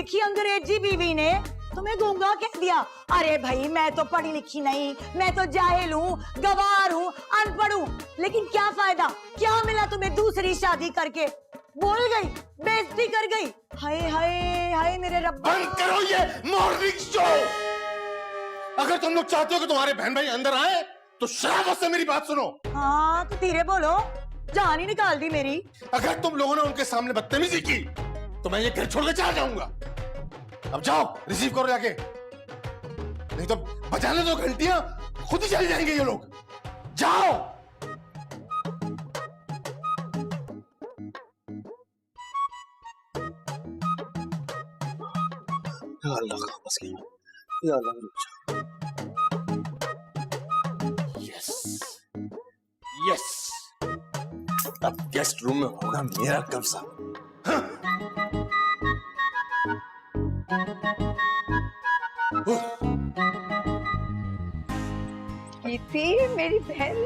एक ही अंग्रेजी बीवी ने तुम्हें गूंगा कह दिया। अरे भाई मैं तो पढ़ी लिखी नहीं, मैं तो जाहिल हूँ, गवार हूँ, अनपढ़ हूँ, लेकिन क्या फायदा, क्या मिला तुम्हें दूसरी शादी करके? बोल गई, बेइज्जती कर गई। हाय हाय हाय मेरे रब्बा। बंद करो ये मॉर्निंग शो। अगर तुम लोग चाहते हो कि तुम्हारे बहन भाई अंदर आए तो शराबत से मेरी बात सुनो। हाँ तो धीरे बोलो, जान ही निकाल दी मेरी। अगर तुम लोगों ने उनके सामने बदतमीजी की तो मैं ये घर छोड़ के चला जाऊंगा। अब जाओ रिसीव करो जाके, नहीं तो बजाने दो घंटियां, खुद ही चले जाएंगे ये लोग। जाओ। यस यस, अब गेस्ट रूम में होगा मेरा कब्जा। कीर्ति मेरी बहन,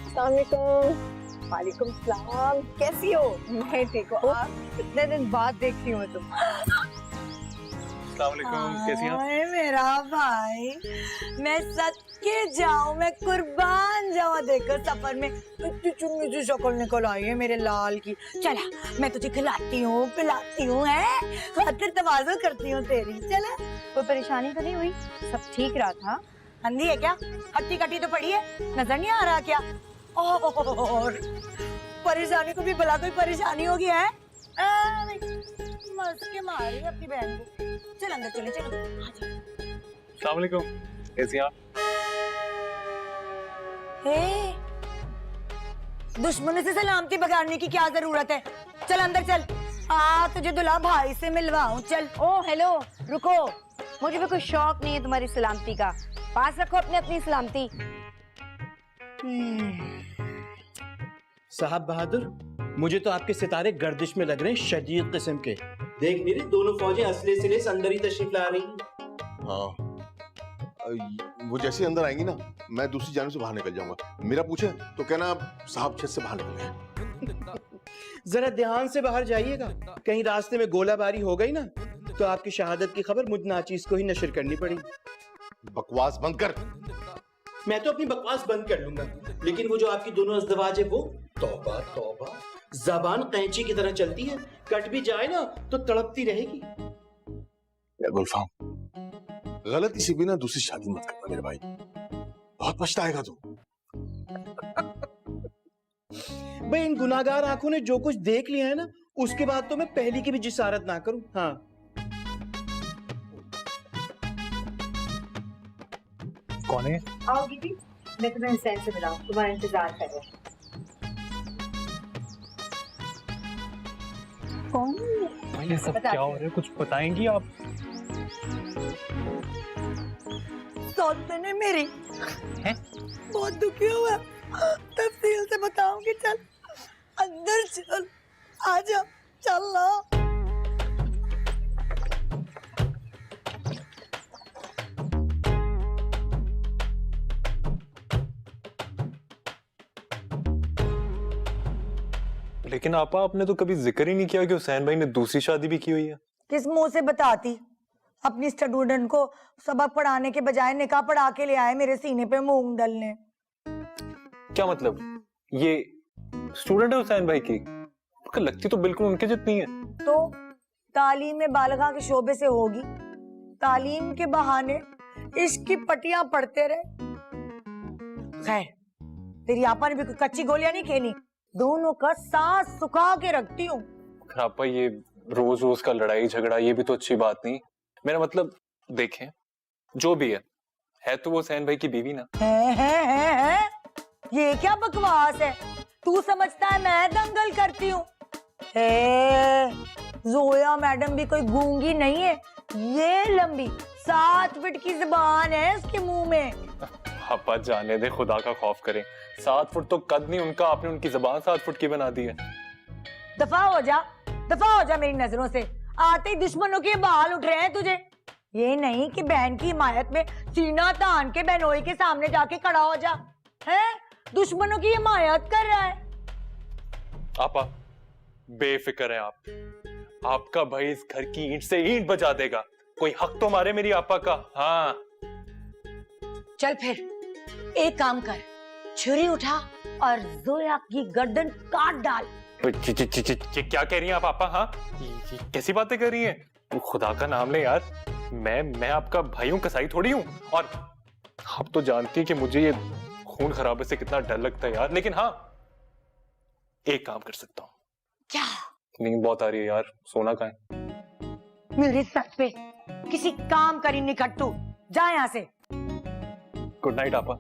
अस्सलामुअलैकुम। वालेकुम सलाम, कैसी हो? मैं ठीक हूँ। आप कितने दिन बाद देख रही हूँ तुम। कैसी हैं? हाय मेरा भाई, मैं सच के जाऊं, मैं कुर्बान जाऊं। देखो सफर में चुचू शक्ल निकल आई है मेरे लाल की। चला मैं तुझे खिलाती हूँ, पिलाती हूँ, है खातिर तवाज़ो करती हूँ तेरी। चला। कोई परेशानी तो नहीं हुई? सब ठीक रहा था? अंधी है क्या? हट्टी कट्टी तो पड़ी है, नजर नहीं आ रहा क्या? और परेशानी को भी भला कोई परेशानी होगी है? मस्त के मारी अपनी बहन को। चल अंदर चले, चलो। अस्सलाम वालेकुम, कैसी हैं आप? दुश्मनों से सलामती बगाड़ने की क्या जरूरत है? चल अंदर चल। तुझे दुल्हा भाई से मिलवाऊं, चल। ओ हेलो, रुको, मुझे भी कोई शौक नहीं है तुम्हारी सलामती का। पास रखो अपने अपनी सलामती। साहब बहादुर, मुझे तो आपके सितारे गर्दिश में लग रहे हैं, शदीद किस्म के। देख मेरे दोनों फौजें असले से लेस अंदर ही तशरीफ ला रही हैं। हाँ, वो जैसे अंदर आएंगी ना, मैं दूसरी जाने से बाहर निकल जाऊंगा। मेरा पूछे तो कहना साहब छत से बाहर निकले। जरा ध्यान से बाहर जाइएगा, कहीं रास्ते में गोलाबारी हो गई ना तो आपकी शहादत की खबर मुझ नाचीज को ही नशर करनी पड़ेगी। बकवास बंद कर। मैं तो अपनी बकवास बंद कर लूंगा, लेकिन वो जो आपकी दोनों अज़दवाज है वो तौबा तौबा, ज़बान कैंची की तरह चलती है, कट भी जाए ना तो तड़पती रहेगी। या गुलफाम, गलती से भी ना दूसरी शादी मत करना मेरे भाई, बहुत पछताएगा तू। भाई इन गुनाहगार आंखों ने जो कुछ देख लिया है ना, उसके बाद तो मैं पहली की भी जिसारत ना करूं। हाँ कौन है? आओ दीदी, मैं तुम्हें हुसैन से मिलाऊं, तुम्हारा इंतजार कर रहा हूं। कौन? ये सब क्या हो रहा है, कुछ बताएंगी आप? मैंने मेरी है? बहुत दुखी हुआ, तफसील से बताऊंगी। चल अंदर चल, आजा, चल ना। लेकिन आपा, आपने तो कभी जिक्र ही नहीं किया कि हुसैन भाई ने दूसरी शादी भी की हुई है। किस मुंह से बताती? अपनी स्टूडेंट को सबक पढ़ाने के बजाय निकाह पढ़ा के ले आए मेरे सीने पे मूंग दलने। क्या मतलब? ये स्टूडेंट है हुसैन भाई की? लगती तो बिल्कुल उनके जितनी है। तो तालीम में बालगा के शोबे से होगी, तालीम के बहाने इश्क की पटियां पढ़ते रहे। खैर, तेरी आपा ने भी कोई कच्ची गोलियां नहीं खेली, दोनों का सांस सुखा के रखती हूँ। आपा, ये रोज रोज का लड़ाई झगड़ा ये भी तो अच्छी बात नहीं। मेरा मतलब देखें, जो भी है तो वो हुसैन भाई की बीवी ना। है? ये क्या बकवास है? तू समझता है मैं दंगल करती हूँ? जोया मैडम भी कोई गूंगी नहीं है, ये लंबी 7 फीट की जुबान है उसके मुंह में। आपा जाने दे, खुदा का खौफ करें। 7 फुट तो कद नहीं उनका, आपने उनकी जुबान 7 फुट की बना दी है। दफा हो जा, दफा हो जा मेरी नजरों से। आते ही दुश्मनों के बाल उठ रहे हैं तुझे। ये नहीं कि बहन की हिमायत में सीना तान के बहनोई के सामने जाके खड़ा हो जा, है? दुश्मनों की हिमायत कर रहा है। आपा बेफिक्र है आप। आपका भाई इस घर की ईंट से ईंट बजा देगा। कोई हक तो मारे मेरी आपा का। हाँ चल फिर एक काम कर, छुरी उठा और जोया की गर्दन काट डाल। क्या कह रही हैं आप आपा? हाँ ये कैसी बातें कर रही हैं? खुदा का नाम ले यार, मैं आपका भाई हूँ, कसाई थोड़ी हूँ। और आप तो जानती हैं कि मुझे ये खून खराबे से कितना डर लगता है यार। लेकिन हाँ एक काम कर सकता हूँ। क्या? नींद बहुत आ रही है यार, सोना कहाँ है? मेरे सर पे किसी काम करी निकट्टू, जा यहाँ से। गुड नाइट आपा।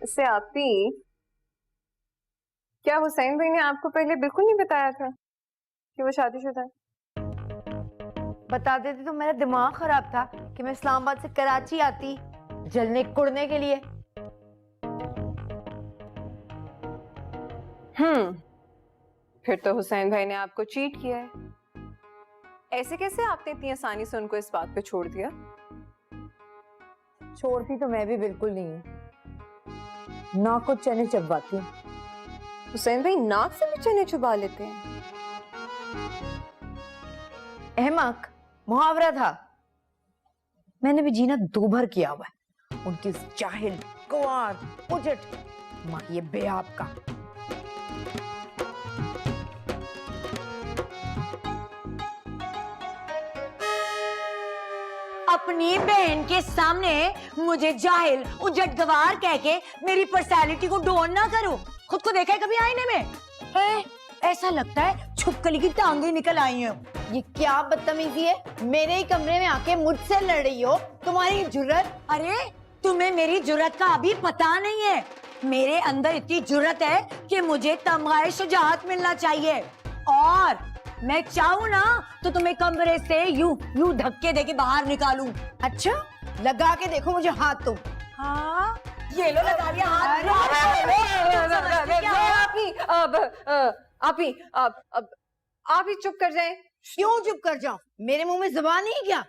इससे आपी, क्या हुसैन भाई ने आपको पहले बिल्कुल नहीं बताया था कि वो शादीशुदा है? बता देती तो मेरा दिमाग खराब था कि मैं इस्लामाबाद से कराची आती जलने कुड़ने के लिए। फिर तो हुसैन भाई ने आपको चीट किया है। ऐसे कैसे आपने इतनी आसानी से उनको इस बात पे छोड़ दिया? छोड़ती तो मैं भी बिल्कुल नहीं हूँ, ना को चने चबवाती हूँ। हुसैन भाई नाक से भी चने चुबा लेते हैं। अहमक मुहावरा था, मैंने भी जीना दो भर किया हुआ है उनकी उस जाहिल गवार उजट माँ ये बेआब का। अपनी बहन के सामने मुझे जाहिल उजट गवार कह के मेरी पर्सनालिटी को डोन ना करो। खुद को देखा है कभी आईने में? है? ऐसा लगता है छुपकली की टांगे निकल आई हैं। ये क्या बदतमीजी है, मेरे ही कमरे में आके मुझसे लड़ रही हो, तुम्हारी जुर्रत। अरे तुम्हें मेरी जुर्रत का अभी पता नहीं है। मेरे अंदर इतनी जुर्रत है कि मुझे तमगाए शुजाअत मिलना चाहिए, और मैं चाहूँ ना तो तुम्हें कमरे से यूं धक्के देके बाहर निकालूं। अच्छा लगा के देखो मुझे हाथ तुम। हाँ ये लो लगा दिया हाथ। आप ही चुप कर जाएं। क्यों चुप कर जाऊं, मेरे मुंह में जुबान नहीं क्या?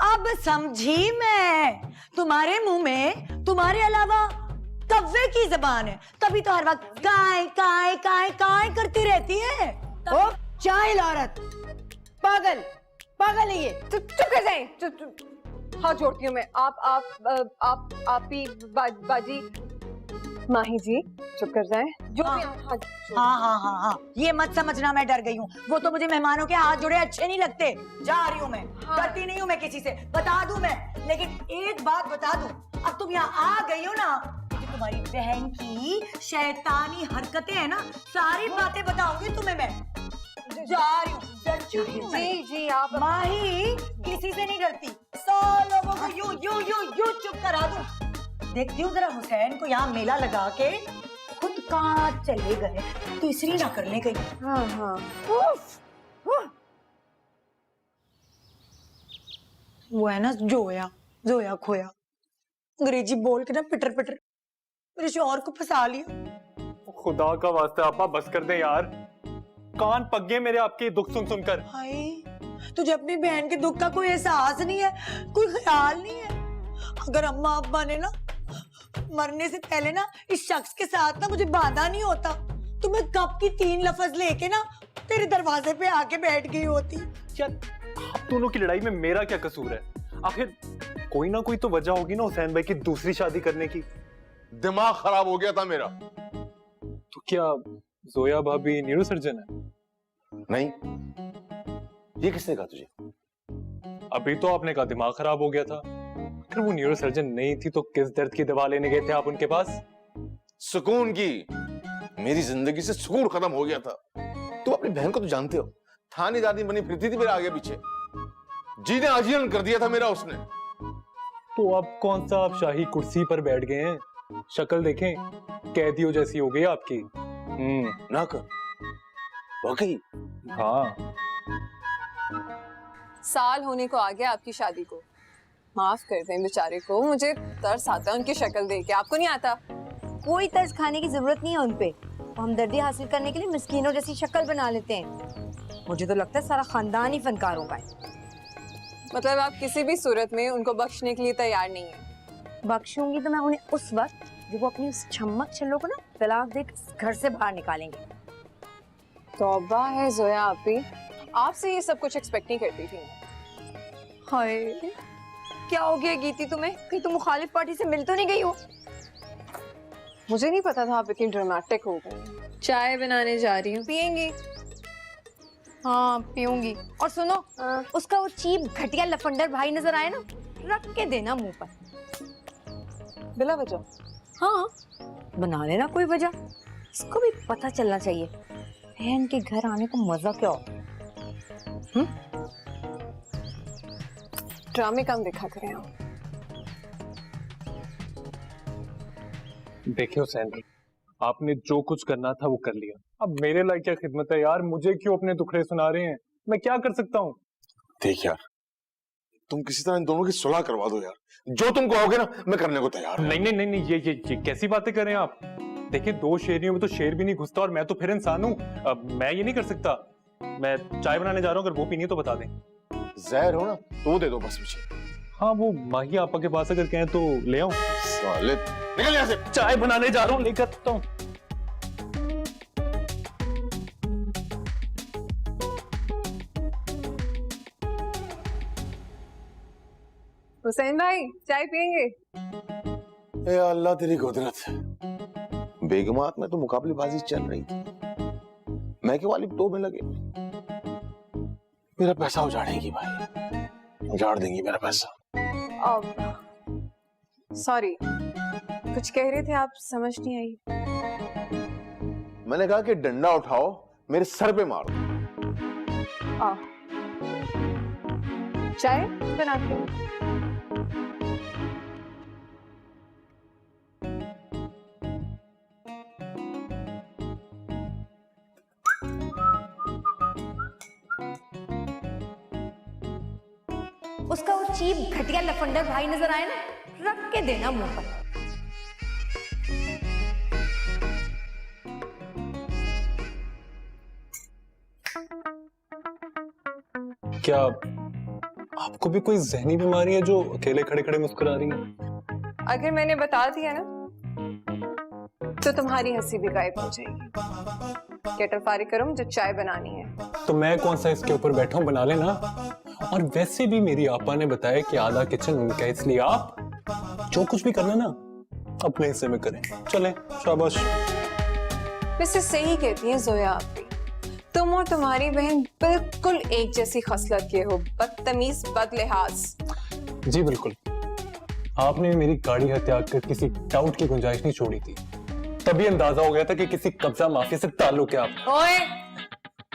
अब समझी मैं, तुम्हारे मुंह में तुम्हारे अलावा कव्वे की जबान है, तभी तो हर वक्त काय काय काय काय करती रहती है। ओ जाहिल औरत, पागल पागल है ये। चुप कर जाएं। हाथ जोड़ती हूँ मैं। आप ही बाजी माही जी चुप कर जाएं। जो भी हाथ हाँ, ये मत समझना मैं डर गई हूँ। वो तो मुझे मेहमानों के हाथ जोड़े अच्छे नहीं लगते। जा रही हूँ मैं। डरती नहीं हूँ मैं किसी से, बता दूं मैं। लेकिन एक बात बता दूं, अब तुम यहाँ आ गई हो ना, तुम्हारी बहन की शैतानी हरकतें है ना, सारी बातें बताऊंगी तुम्हें मैं। जा रही हूँ, डर चुकी हूँ मैं। जी आप माही किसी से नहीं डरती, 100 लोगों को यूं चुप करा दूं। देखती हूँ जरा हुसैन को यहाँ मेला लगा के खुद कहाँ चले गए, तीसरी ना करने गई। हाँ। वो है ना जोया खोया, अंग्रेजी बोल के ना पिटर मेरे शौहर को फंसा लिया। खुदा का वास्ता आपा बस कर दे यार, कान पक गए मेरे आपके दुख सुन सुनकर। हाय, तुझे अपनी बहन के दुख का कोई एहसास नहीं है, कोई ख्याल नहीं है। अगर अम्मा अब्बा ने ना मरने से पहले ना इस शख्स के साथ ना मुझे बांधा नहीं होता, तो मैं कब की 3 लफ्ज लेके ना तेरे दरवाजे पे आके बैठ गई होती। यार आप दोनों की लड़ाई में मेरा क्या कसूर है? आखिर कोई ना कोई तो वजह होगी ना हुसैन भाई की दूसरी शादी करने की। दिमाग खराब हो गया था मेरा। तो क्या जोया भाभी न्यूरोसर्जन है? नहीं, ये किसने कहा तुझे? अभी तो आपने कहा दिमाग खराब हो गया था। अगर वो न्यूरोसर्जन नहीं थी तो किस दर्द की दवा लेने गए थे आप उनके पास? सुकून की। मेरी जिंदगी से सुकून खत्म हो गया था। तुम अपनी बहन को तो जानते हो, थानेदारनी बनी फिरती थी मेरे आगे पीछे, जीने आजीवन कर दिया था मेरा उसने। तो अब कौन सा आप शाही कुर्सी पर बैठ गए हैं? शक्ल देखें, कैदियों जैसी हो गई आपकी। ना कर, वाकई। हाँ, साल होने को आ गया आपकी शादी को। माफ कर दें बेचारे को, मुझे तरस आता है उनकी शक्ल देख के। आपको नहीं आता? कोई तरस खाने की जरूरत नहीं है उनपे, तो हमदर्दी हासिल करने के लिए मिस्कीनों जैसी शक्ल बना लेते हैं। मुझे तो लगता है सारा खानदान ही फनकारों का है। मतलब आप किसी भी सूरत में उनको बख्शने के लिए तैयार नहीं है? बख्शूंगी तो मैं उन्हें उस वक्त जो वो अपनी उस छम्मक छल्लो को ना तलाक देकर घर से बाहर निकालेंगे। तौबा है जोया आपी, आपसे ये सब कुछ एक्सपेक्ट नहीं करती थी। हाय, क्या हो गया गीती तुम्हें? कहीं तुम मुखालिफ पार्टी से मिल तो नहीं गई हो? मुझे नहीं पता था आप इतनी ड्रामेटिक हो गई। चाय बनाने जा रही हूँ, पियेंगी? हाँ पीऊंगी। और सुनो, उसका वो चीप घटिया लफंडर भाई नजर आए ना, रख के देना मुंह पर। बिला वजह? हाँ, बना लेना कोई वजह। इसको भी पता चलना चाहिए बहन के घर आने को मजा क्या हो। ड्रामे कम दिखा करें आप। देखियो सैंडी, आपने जो कुछ करना था वो कर लिया। अब मेरे लायक क्या खिदमत है यार? मुझे क्यों अपने दुखड़े सुना रहे हैं? मैं क्या कर सकता हूँ? देख यार, तुम किसी तरह इन दोनों की सुलह करवा दो यार। जो तुम कहोगे ना मैं करने को तैयार हूं। नहीं नहीं नहीं नहीं, ये कैसी बातें कर रहे हैं आप? देखिए, दो शेरनियों में तो शेर भी नहीं घुसता, और मैं तो फिर इंसान हूँ। मैं ये नहीं कर सकता। मैं चाय बनाने जा रहा हूँ, अगर वो पीनी है तो बता दें। जहर हो ना तो वो दे दो बस मुझे। हाँ, वो माही आपा के पास अगर कहें तो ले आऊं। साले निकल यहाँ से। चाय बनाने जा रहा हूँ, लेकर आता हूँ। हुसैन भाई, चाय पियेंगे? ए अल्लाह तेरी कुदरत। बेगमात में तो मुकाबलेबाजी चल रही थी, मैं के वालिद दो में लगे। मेरा पैसा उजाड़ेगी भाई, उजाड़ देंगी मेरा पैसा। सॉरी, कुछ कह रहे थे आप, समझ नहीं आई। मैंने कहा कि डंडा उठाओ, मेरे सर पे मारो। चाय बनाती हूँ। उसका वो चीप घटिया लफंडर भाई नजर आए ना, रख के देना मुंह पर। क्या आपको भी कोई जहनी बीमारी है जो अकेले खड़े खड़े मुस्कुरा रही है? अगर मैंने बता दिया ना तो तुम्हारी हंसी भी गायब हो जाएगी। केटल फारिग करो, मुझे चाय बनानी है। तो मैं कौन सा इसके ऊपर बैठा हूँ, बना लेना। और वैसे भी मेरी आपा ने बताया कि आधा किचन उनका है, इसलिए आप जो कुछ भी करना ना अपने हिस्से में करें। चले, शाबाश। वैसे सही कहती है जोया आपी, तुम और तुम्हारी बहन बिल्कुल एक जैसी खसलत के हो, बदतमीज, बदलिहाज। जी बिल्कुल। आपने मेरी गाड़ी हत्या कर किसी डाउट की गुंजाइश नहीं छोड़ी थी, तभी अंदाजा हो गया था कि किसी कब्जा माफिया से ताल्लुक है आप। ओए,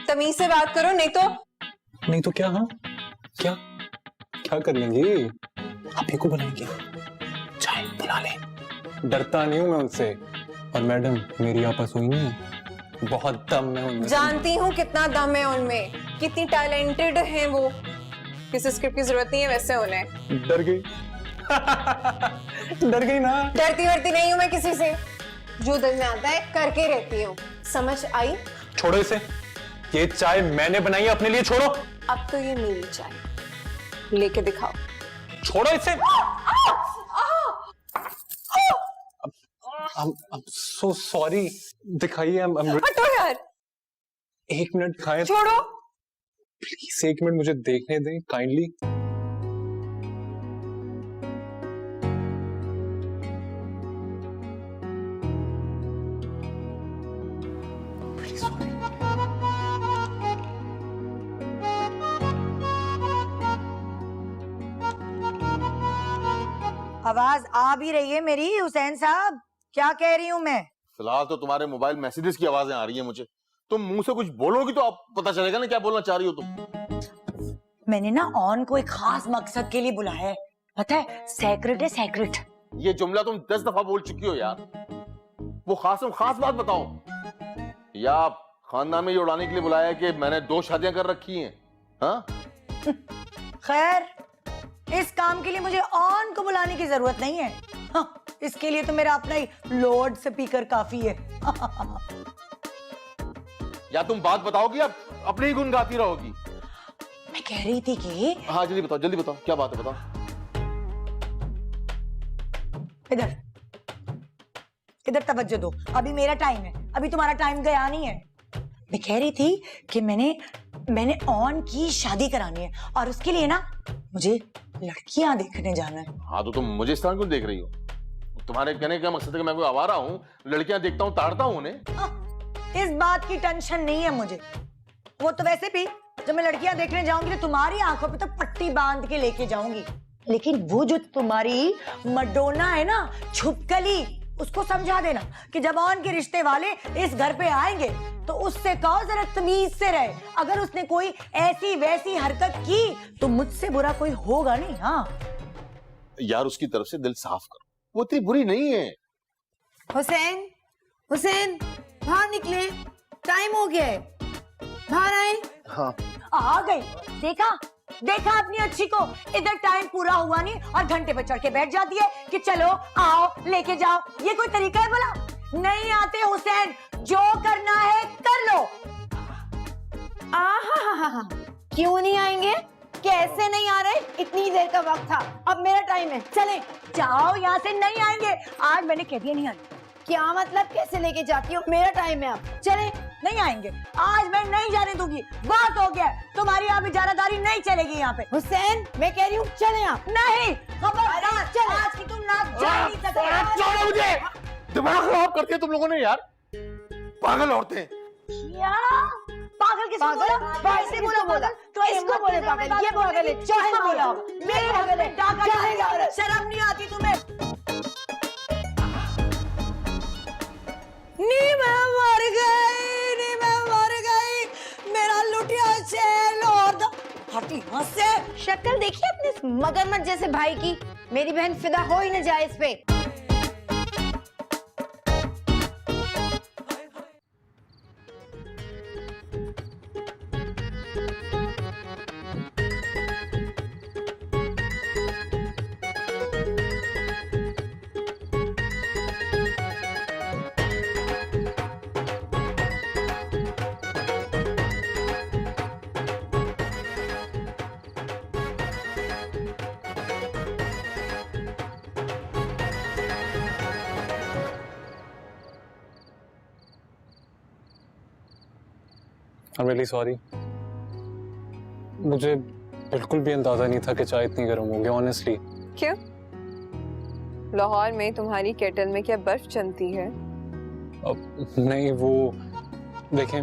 तमीज से बात करो, नहीं तो क्या? हाँ, क्या क्या कर लेंगी? आप ही को बनाएंगे, चाय बुला ले। डरता नहीं हूं मैं उनसे। और मैडम, मेरी आपस हुई नहीं है, बहुत दम है उनमें। जानती हूँ कितना दम है उनमें, कितनी टैलेंटेड है वो। किसी स्क्रिप्ट की जरूरत नहीं है वैसे उन्हें। डर गई डर गई ना? डरती वरती नहीं हूँ मैं किसी से, जो दिल में आता है करके रहती हूँ, समझ आई? छोड़ो इसे, ये चाय मैंने बनाई है अपने लिए, छोड़ो। अब तो ये मेरी चाय, लेके दिखाओ। छोड़ो इसे। I'm so sorry। दिखाइए। हटो यार। एक मिनट खाएं, छोड़ो। प्लीज एक मिनट मुझे देखने दें काइंडली। आवाज आ भी रही है मेरी हुसैन साहब? क्या कह रही हूँ मैं? फिलहाल तो तुम्हारे मोबाइल मैसेजेस की आवाजें आ रही हैं मुझे। तुम मुंह से कुछ बोलोगी तो आप पता चलेगा ना क्या बोलना चाह रही हो तुम। मैंने ना ऑन कोई खास मकसद के लिए बुलाया है, पता है? सेक्रेट है, सेक्रेट। ये जुमला तुम 10 दफा बोल चुकी हो यार। वो खास बात बताओ, या खानदान में ये उड़ाने के लिए बुलाया है कि मैंने 2 शादियां कर रखी हैं? हाँ? खैर, इस काम के लिए मुझे ऑन को बुलाने की जरूरत नहीं है। हाँ, इसके लिए तो मेरा अपना ही लॉर्ड स्पीकर काफी है। या तुम बात बताओगी या अपने ही गुन गाती रहोगी? मैं कह रही थी कि हाँ जल्दी बताओ क्या बात है, बताओ। इधर इधर तवज्जो दो, अभी मेरा टाइम है, अभी तुम्हारा टाइम गया नहीं है। मैं कह रही थी कि मैंने ऑन की शादी करानी है और उसके लिए ना मुझे लड़कियां देखने जाना है। हाँ तो तुम मुझे इस तरह क्यों देख रही हो? तुम्हारे कहने का मकसद है कि मैं कोई आवारा हूँ, लड़कियां देखता हूँ, ताड़ता हूँ उन्हें? इस बात की टेंशन नहीं है मुझे। वो तो वैसे भी जब मैं लड़कियां देखने जाऊंगी तो तुम्हारी आंखों पे तो पट्टी बांध के लेके जाऊंगी, लेकिन वो जो तुम्हारी मडोना है ना, छुपकली, उसको समझा देना कि जब ऑन के रिश्ते वाले इस घर पे आएंगे तो उससे कहो जरा तमीज से रहे। अगर उसने कोई ऐसी वैसी हरकत की तो मुझसे बुरा कोई होगा नहीं। हाँ यार उसकी तरफ से दिल साफ करो, वो इतनी बुरी नहीं है। हुसैन, हुसैन बाहर निकले, टाइम हो गया है, बाहर आए। हाँ आ गई, देखा देखा अपनी अच्छी को, इधर टाइम पूरा हुआ नहीं और घंटे पे चढ़ के बैठ जाती है कि चलो आओ लेके जाओ। ये कोई तरीका है भला? नहीं आते हुसैन, जो करना है कर लो। आहा, क्यों नहीं आएंगे? कैसे नहीं आ रहे? इतनी देर का वक्त था, अब मेरा टाइम है, चलें। जाओ यहाँ से, नहीं आएंगे आज, मैंने कह दिया नहीं आएंगे। क्या मतलब कैसे लेके जाती हो? मेरा टाइम है, अब चलें। नहीं आएंगे आज, मैं नहीं जाने दूंगी, बात हो गया। तुम्हारी अब इजारादारी नहीं चलेगी यहाँ पे। हुसैन मैं कह रही हूँ चलें आप। नहीं, खबरदार, चलो। आज की तुम ना जा नहीं सकते। छोड़ो मुझे, दिमाग खराब करती है तुम लोगों ने यार, पागल औरतें। क्या पागल? किसको पागल? बोला? पागल कैसे किसको बोला? तो इसको बोले पागल, ये पागल है, चाहे किसको बोला? बोला। मेरे पागल है, डाका चाहे डालेगा। औरत। शर्म नहीं आती तुम्हें? नी मैं मर गई, नी मैं मर गई, मेरा लुटिया चैन और दो हटी यहाँ से। शक्ल देखिए अपने इस मगरमच्छ जैसे भाई की, मेरी बहन फिदा हो ही न जाए इस पे। I'm really sorry. मुझे बिल्कुल भी अंदाजा नहीं था कि चाय इतनी गर्म होगी, ऑनेस्टली। क्यों? लाहौर में तुम्हारी केटल में क्या बर्फ जमती है? अब नहीं, वो देखें,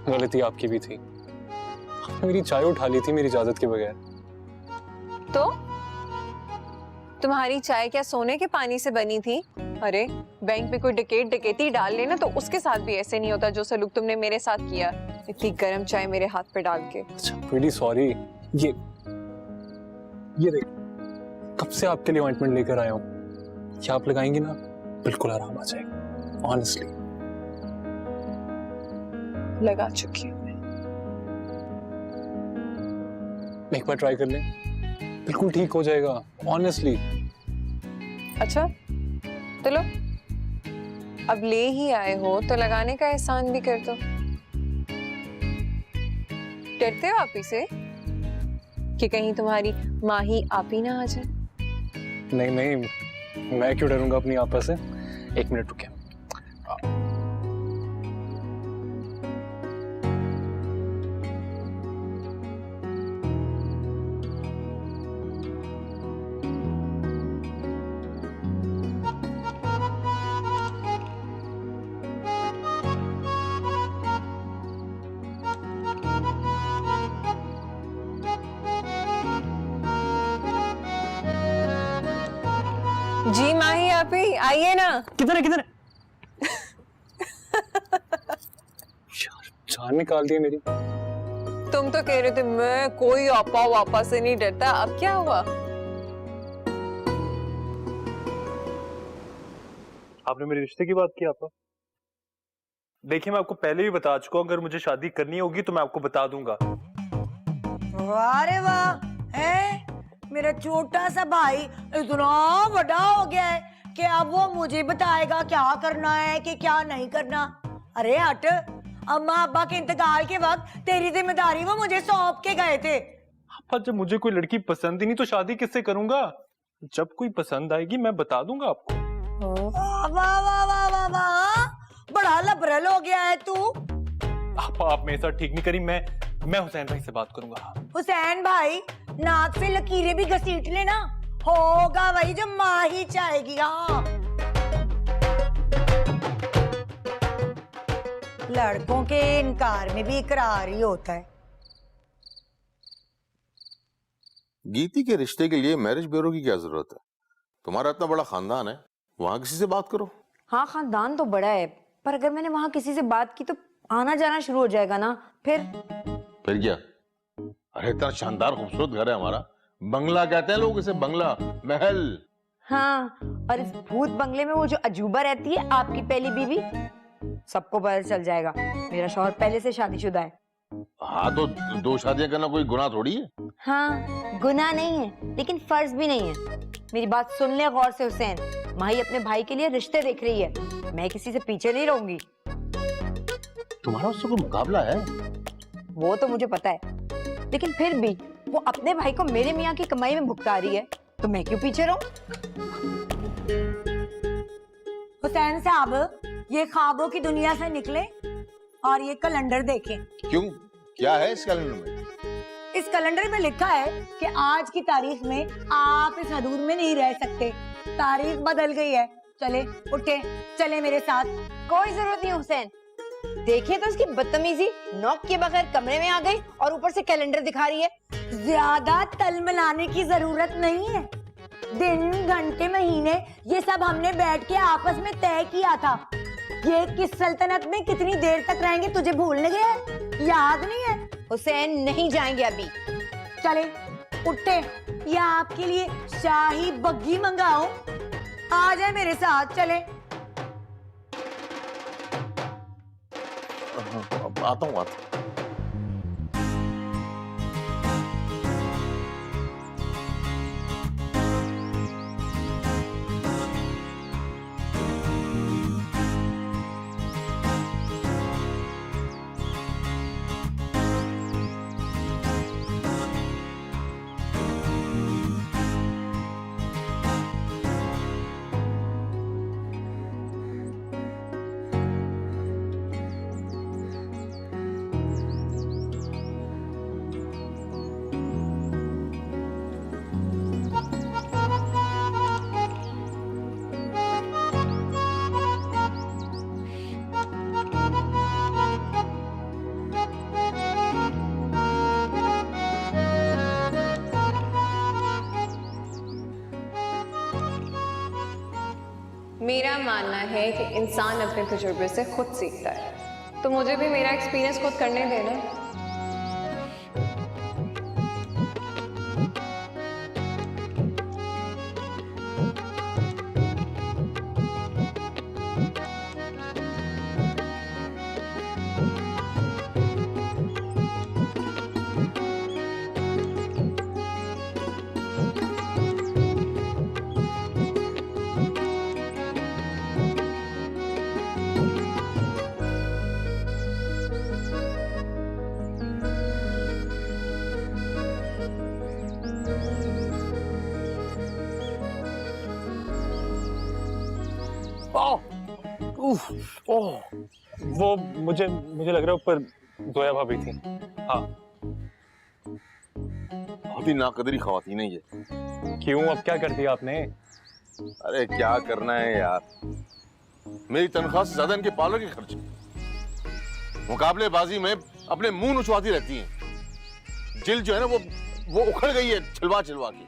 गलती आपकी भी थी, आपने मेरी चाय उठा ली थी मेरी इजाजत के बगैर। तो तुम्हारी चाय क्या सोने के पानी से बनी थी? अरे बैंक में कोई डकैती डाल लेना तो उसके साथ भी ऐसे नहीं होता जो सलूक तुमने मेरे साथ किया, इतनी गर्म चाय मेरे हाथ पे डाल के। अच्छा, really sorry। ये देख, कब से आपके लिए ऑइंटमेंट लेकर आया हूँ, क्या आप लगाएंगी ना बिल्कुल आराम आ जाएगा, ऑनेस्टली। लगा चुकी हूँ मैं। एक बार ट्राई कर लें, बिल्कुल ठीक हो जाएगा, ऑनेस्टली। अच्छा तो लो, अब ले ही आए हो तो लगाने का एहसान भी कर दो। डरते हो आप ही से कि कहीं तुम्हारी माँ ही आप ही ना आ जाए? नहीं नहीं, मैं क्यों डरूंगा अपनी आपा से। एक मिनट रुके। जी माही आप ही आइए ना। किधर है यार, जान निकाल दी मेरी। तुम तो कह रहे थे मैं कोई आपा वापा से नहीं डरता, अब क्या हुआ? आपने मेरे रिश्ते की बात की आपा? देखिए, मैं आपको पहले भी बता चुका हूं, अगर मुझे शादी करनी होगी तो मैं आपको बता दूंगा। वाह रे वाह, है मेरा छोटा सा भाई इतना बड़ा हो गया है कि अब वो मुझे बताएगा क्या करना है कि क्या नहीं करना। अरे हट, अम्मा अब्बा के इंतकाल के वक्त तेरी जिम्मेदारी वो मुझे सौंप के गए थे। आपा, जब मुझे कोई लड़की पसंद ही नहीं तो शादी किससे करूंगा? जब कोई पसंद आएगी मैं बता दूंगा आपको। वाह वाह वाह वाह वाह वाह, बड़ा लबरल हो गया है तू। आप मेरे साथ ठीक नहीं करी। मैं हुसैन भाई से बात करूंगा। हुसैन भाई, नाक से लकीरें भी घसीट लेना, होगा वही जो माँ ही चाहेगी। हाँ, लड़कों के इनकार में भी इकरार ही होता है। गीती के रिश्ते के लिए मैरिज ब्यूरो की क्या जरूरत है? तुम्हारा इतना बड़ा खानदान है, वहां किसी से बात करो। हाँ, खानदान तो बड़ा है, पर अगर मैंने वहां किसी से बात की तो आना जाना शुरू हो जाएगा ना। फिर क्या? अरे इतना शानदार खूबसूरत घर है हमारा, बंगला कहते हैं लोग इसे, बंगला, महल। हाँ, और इस भूत बंगले में वो जो अजूबा रहती है, आपकी पहली बीवी, सबको पता चल जाएगा मेरा शौहर पहले से शादीशुदा है। हाँ तो 2 शादियां करना कोई गुनाह थोड़ी है। हाँ, गुनाह नहीं है, लेकिन फर्ज भी नहीं है। मेरी बात सुन ले गौर से हुसैन, माही अपने भाई के लिए रिश्ते देख रही है, मैं किसी से पीछे नहीं रहूंगी। तुम्हारा उससे कोई मुकाबला है? वो तो मुझे पता है, लेकिन फिर भी वो अपने भाई को मेरे मियाँ की कमाई में भुगता रही है, तो मैं क्यों पीछे रहूं? हुसैन साहब, ये ख्वाबों की दुनिया से निकले और ये कैलेंडर देखें। क्यों, क्या है इस कैलेंडर में? इस कैलेंडर में लिखा है कि आज की तारीख में आप इस हदूद में नहीं रह सकते, तारीख बदल गई है। चले, उठे, चले मेरे साथ। कोई जरूरत नहीं हुसैन, देखिए तो उसकी बदतमीजी, नॉक के बगैर कमरे में आ गई और ऊपर से कैलेंडर दिखा रही है। ज्यादा तलमलाने की जरूरत नहीं है, दिन घंटे महीने ये सब हमने बैठ के आपस में तय किया था। ये किस सल्तनत में कितनी देर तक रहेंगे तुझे भूलने गया है? याद नहीं है? हुसैन नहीं जाएंगे अभी। चले, उठे, या आपके लिए शाही बग्गी मंगाओ, आ जाए मेरे साथ। चले, आता हूँ। मेरा मानना है कि इंसान अपने तजुर्बे से खुद सीखता है, तो मुझे भी मेरा एक्सपीरियंस खुद करने देना। वो मुझे लग रहा है ऊपर जोया भाभी थी। हाँ, अभी नाकदरी खवातीन है ये। क्यों, अब क्या कर दिया आपने? अरे क्या करना है यार, मेरी तनख्वाह से ज्यादा इनके पार्लर के खर्चे, मुकाबलेबाजी में अपने मुंह नुचवाती रहती हैं। जिल जो है ना वो उखड़ गई है छिलवा छिलवा की।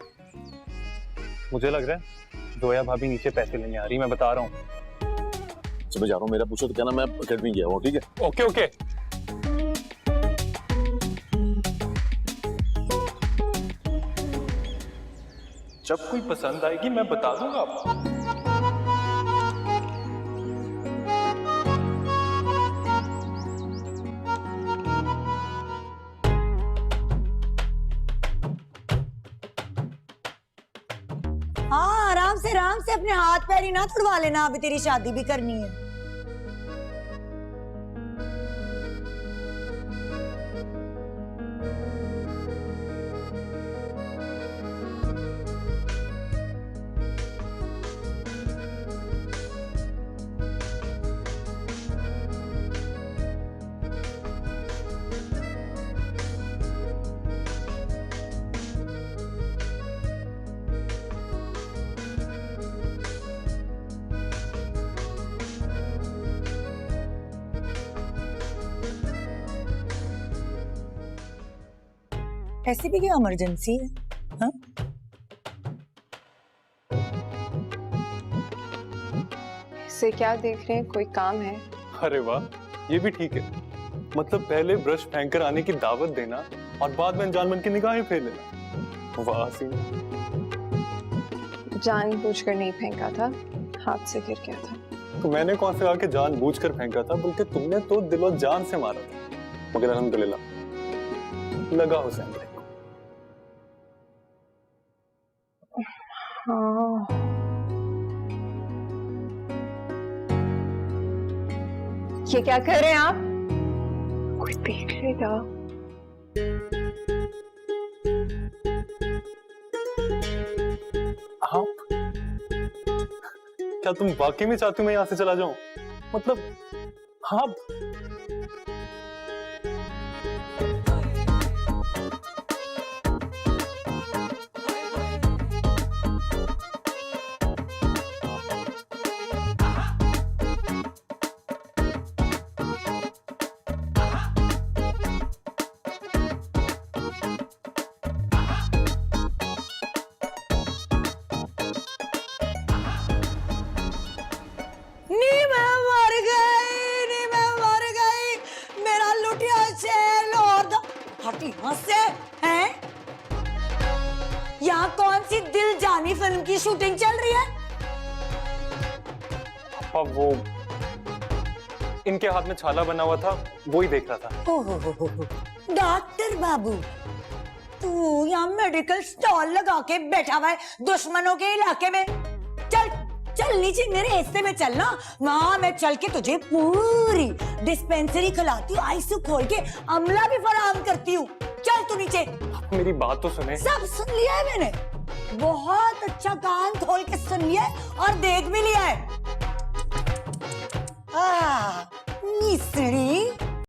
मुझे लग रहा है जोया भाभी नीचे पैसे लेने आ रही, मैं बता रहा हूँ। मैं जा रहा हूँ, मेरा पूछो तो कहना मैं अकेडमी गया हूँ, ठीक है? Okay okay. जब कोई पसंद आएगी मैं बता दूंगा आपको। हाँ, आराम से अपने हाथ पैर ही ना तुड़वा लेना, अभी तेरी शादी भी करनी है। ऐसी भी क्या इमरजेंसी है? हाँ? इसे क्या देख रहे हैं, कोई काम है? अरे वाह, ये भी ठीक है। मतलब पहले ब्रश फेंक कर आने की दावत देना और बाद में अनजान मन की निगाहें फेर लेना। वाह हसीन। जानबूझकर नहीं फेंका था, हाथ से गिर गया था। तो मैंने कौन से आके जानबूझकर फेंका था, बल्कि तुमने तो दिलो जान से मारा था। मगर अल्हम्दुलिल्लाह लगा हुसैन भाई को। हाँ, ये क्या कर रहे हैं आप? कोई देख लेगा। आप क्या तुम वाकई में चाहती हो मैं यहाँ से चला जाऊं? मतलब हाँ, नी मैं मर गई, नी मैं मर गई, मेरा लुटिया चैन और हटी यहाँ से हैं? यहाँ कौन सी दिल जानी फिल्म की शूटिंग चल रही है? अब वो इनके हाथ में छाला बना हुआ था, वो ही देख रहा था। ओहो, डॉक्टर बाबू, तू यहाँ मेडिकल स्टॉल लगा के बैठा हुआ है दुश्मनों के इलाके में। चल चल नीचे मेरे हिस्से में चलना, वहां मैं चल के तुझे पूरी डिस्पेंसरी खिलाती हूँ, आईसीयू खोल के अमला भी फराहम करती हूँ। चल तू नीचे। मेरी बात तो सुने। सब सुन लिया है मैंने, बहुत अच्छा कान खोल के सुन लिया है और देख भी लिया है। मिस्री